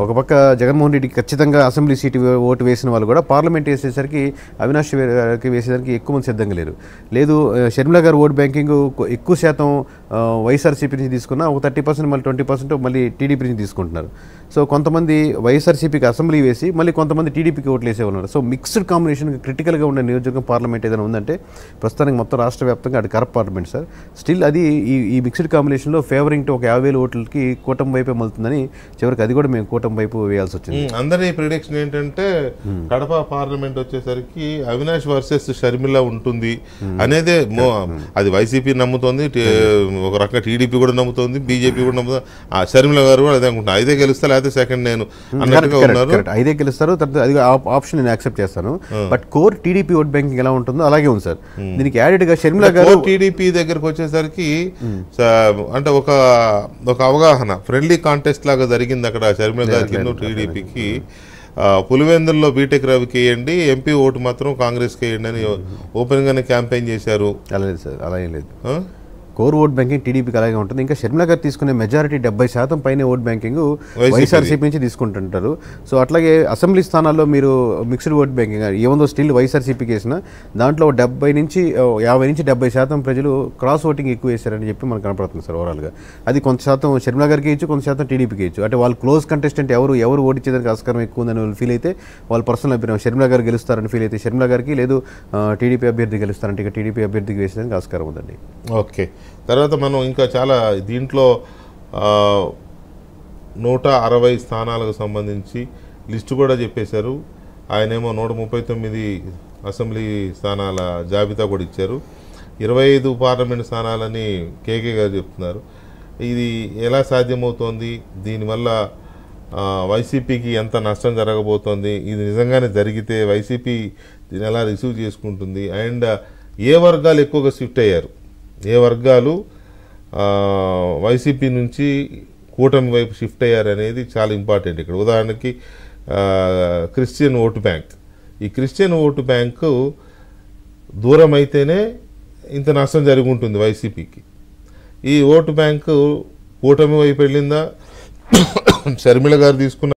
ఒక పక్క జగన్మోహన్ రెడ్డికి ఖచ్చితంగా అసెంబ్లీ సీటు ఓటు వేసిన వాళ్ళు కూడా పార్లమెంట్ వేసేసరికి అవినాష్ గారికి వేసేసరికి ఎక్కువ మంది సిద్ధంగా లేరు. లేదు షర్మిల గారు ఓట్ బ్యాంకింగ్ ఎక్కువ శాతం వైఎస్ఆర్సీపీ నుంచి తీసుకున్న ఒక 30% మళ్ళీ 20% మళ్ళీ టీడీపీ నుంచి తీసుకుంటున్నారు. సో కొంతమంది వైఎస్ఆర్సీపీకి అసెంబ్లీ వేసి మళ్ళీ కొంతమంది టీడీపీకి ఓట్లు వేసే ఉన్నారు. సో మిక్స్డ్ కాంబినేషన్ క్రిటికల్గా ఉన్న నియోజకవర్గం పార్లమెంట్ ఏదైనా ఉందంటే ప్రస్తుతానికి మొత్తం రాష్ట్ర వ్యాప్తంగా అది కరప్ట్ పార్లమెంట్ సార్. స్టిల్ అది ఈ మిక్స్డ్ కాంబినేషన్లో ఫేవరింగ్ టు ఒక 50,000 ఓట్లకి కూటమి వైపే మలుతుందని చివరికి అది కూడా మేము కూటమి వైపు వేయాల్సి వచ్చింది. అందరి ప్రిడిక్షన్ ఏంటంటే కడప పార్లమెంట్ వచ్చేసరికి అవినాష్ వర్సెస్ షర్మిల ఉంటుంది అనేదే. అది వైసీపీ నమ్ముతోంది, ఒక రకంగా టీడీపీ కూడా నమ్ముతోంది, బీజేపీ కూడా నమ్ముతుంది, షర్మిల గారు కూడా అదే అనుకుంటున్నా. ఐదే గెలుస్తా లేకపోతే సెకండ్ నేను అన్నట్టుగా ఉన్నారు. ఐదే గెలుస్తారు, అది ఆప్షన్ నేను యాక్సెప్ట్ చేస్తాను. But core TDP vote banking ఎలా ఉంటుందో అలాగే ఉంది సార్. దీనికి యాడెడ్ గా షర్మిల గారు టీడీపీ దగ్గరకు వచ్చేసరికి అంటే ఒక అవగాహన ఫ్రెండ్లీ కాంటెస్ట్ లాగా జరిగింది అక్కడ. షర్మిల గారికి టీడీపీకి పులివెందుల్లో బీటెక్ రవికి వేయండి, ఎంపీ ఓటు మాత్రం కాంగ్రెస్కి వేయండి అని ఓపెన్ గానే క్యాంపెయిన్ చేశారు. అలా లేదు సార్, అలా ఏం లేదు. కోర్ ఓట్ బ్యాంకింగ్ టీడీపీకి అలాగే ఉంటుంది. ఇంకా షర్మిల గారు తీసుకునే మెజారిటీ 70% పైన ఓట్ బ్యాంకింగ్ వైఎస్ఆర్సీపీ నుంచి తీసుకుంటుంటారు. సో అట్లాగే అసెంబ్లీ స్థానాల్లో మీరు మిక్స్డ్ ఓట్ బ్యాంకింగ్ ఏముందో స్టిల్ వైఎస్ఆర్సీపీకి వేసిన దాంట్లో 50 నుంచి 70% ప్రజలు క్రాస్ ఓటింగ్ ఎక్కువ వేశారని చెప్పి మనకు కనపడుతుంది సార్. ఓవరాల్గా అది కొంత శాతం షర్మిల గారికి ఇచ్చు, కొంత శాతం టీడీపీకి ఇచ్చు. అంటే వాళ్ళు క్లోజ్ కంటెస్టెంట్ ఎవరు ఓడించేదానికి ఆస్కారం ఎక్కువ ఉందని వాళ్ళు ఫీల్ అయితే వాళ్ళ పర్సనల్ అభిప్రాయం షర్మిల గారు గెలుస్తారని ఫీల్ అయితే షర్మిల గారికి, లేదు టీడీపీ అభ్యర్థి గెలుస్తారంటే ఇక టీడీపీ అభ్యర్థికి వేసేదానికి ఆస్కారం ఉందండి. ఓకే, తర్వాత మనం ఇంకా చాలా దీంట్లో 160 స్థానాలకు సంబంధించి లిస్టు కూడా చెప్పేశారు. ఆయనేమో 139 అసెంబ్లీ స్థానాల జాబితా కూడా ఇచ్చారు. 25 పార్లమెంట్ స్థానాలని కేకే గారు చెప్తున్నారు. ఇది ఎలా సాధ్యమవుతోంది? దీనివల్ల వైసీపీకి ఎంత నష్టం జరగబోతోంది? ఇది నిజంగానే జరిగితే వైసీపీ దీన్ని ఎలా రిసీవ్ చేసుకుంటుంది? అండ్ ఏ వర్గాలు ఎక్కువగా షిఫ్ట్ అయ్యారు, ఏ వర్గాలు వైసీపీ నుంచి కూటమి వైపు షిఫ్ట్ అయ్యారు అనేది చాలా ఇంపార్టెంట్ ఇక్కడ. ఉదాహరణకి క్రిస్టియన్ ఓటు బ్యాంక్. ఈ క్రిస్టియన్ ఓటు బ్యాంకు దూరం అయితేనే ఇంత నష్టం జరిగి ఉంటుంది వైసీపీకి. ఈ ఓటు బ్యాంకు కూటమి వైపు వెళ్ళిందా, షర్మిల గారు తీసుకున్న